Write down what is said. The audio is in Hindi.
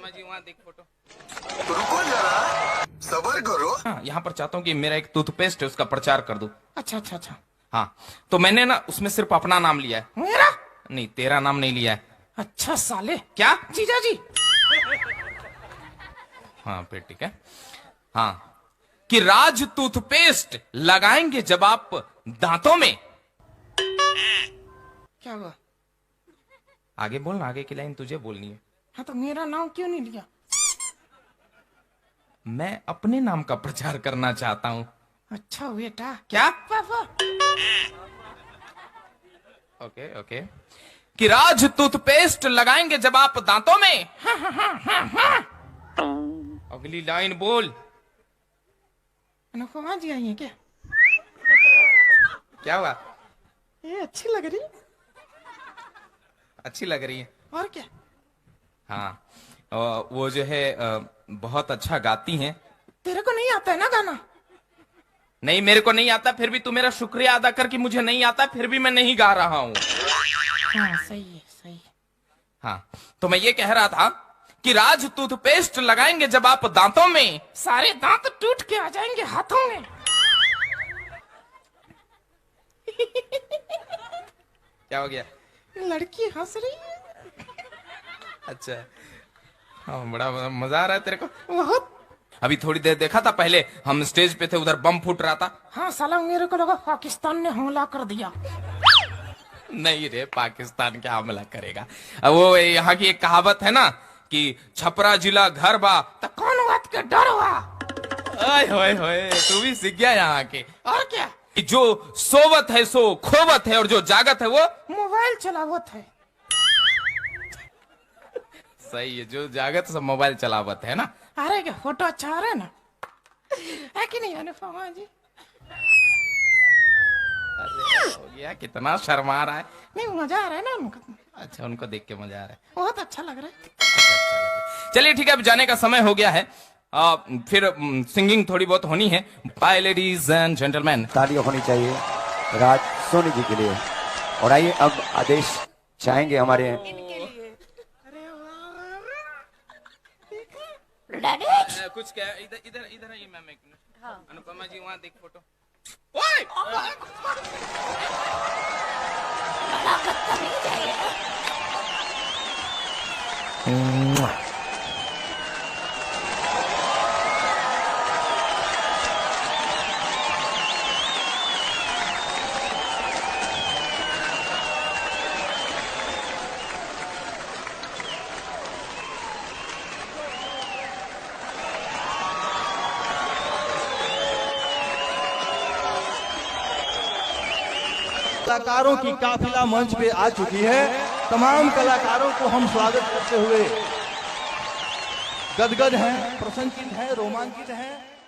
अनुपमा जी वहाँ देख फोटो। रुको जरा, सब्र करो। हाँ, यहाँ पर चाहता हूँ कि मेरा एक टूथपेस्ट है उसका प्रचार कर दूं। अच्छा अच्छा अच्छा। हाँ, तो मैंने ना उसमें सिर्फ अपना नाम लिया है। मेरा नहीं, तेरा नाम नहीं लिया है। अच्छा साले। क्या जीजा जी? हाँ फिर ठीक है। हाँ, कि राज टूथपेस्ट लगाएंगे जब आप दांतों में। क्या हुआ? आगे बोलना, आगे की लाइन तुझे बोलनी है। हाँ तो मेरा नाम क्यों नहीं लिया? मैं अपने नाम का प्रचार करना चाहता हूँ। अच्छा बेटा। क्या पापा? Okay okay. कि राज टूथपेस्ट लगाएंगे जब आप दांतों में। अगली लाइन बोल। अनुपमा जी आई है क्या? क्या हुआ? ये अच्छी लग रही। अच्छी लग रही है और क्या? हाँ, वो जो है बहुत अच्छा गाती हैं। तेरे को नहीं आता है ना गाना? नहीं, मेरे को नहीं आता, फिर भी तू मेरा शुक्रिया अदा कर कि मुझे नहीं आता, फिर भी मैं नहीं गा रहा हूँ। हाँ सही है सही है। हाँ, तो मैं ये कह रहा था कि राज टूथपेस्ट लगाएंगे जब आप दांतों में, सारे दांत टूट के आ जाएंगे हाथों में। क्या हो गया? लड़की हंस रही है। अच्छा, हाँ, बड़ा मजा आ रहा है तेरे को? बहुत। अभी थोड़ी देर देखा था, पहले हम स्टेज पे थे, उधर बम फूट रहा था। हाँ साला, मेरे को लगा पाकिस्तान ने हमला कर दिया। नहीं रे, पाकिस्तान क्या हमला करेगा? अब वो यहाँ की एक कहावत है ना कि छपरा जिला घर बा तो कौन बात के डर हुआ। ओए होए होए, तू भी सीख गया यहाँ के। और क्या? जो सोवत है सो खोवत है, और जो जागत है वो मोबाइल चलावत है। सही है, जो जागत सब मोबाइल चलावत है ना। अरे क्या फोटो अच्छा आ रहा है ना? है कि नहीं अनुपमा जी? अरे हो गया, कितना शर्मा रहा है। नहीं, मजा आ रहा है ना उनको। अच्छा, उनको देख के मजा आ रहा है। बहुत अच्छा लग रहा है। अच्छा, चलिए ठीक है, अब जाने का समय हो गया है। फिर सिंगिंग थोड़ी बहुत होनी है। Bye ladies and gentleman. तालियां होनी चाहिए राज सोनी जी के लिए। और आइए अब आदेश चाहेंगे हमारे कुछ क्या, इधर इधर इधर आइए मैम, एक मिनट। हाँ। अनुपमा जी वहाँ देख फोटो। ओए! कलाकारों की काफिला मंच पे आ चुकी है। तमाम कलाकारों को हम स्वागत करते हुए गदगद हैं, प्रसन्नचित हैं, रोमांचित हैं।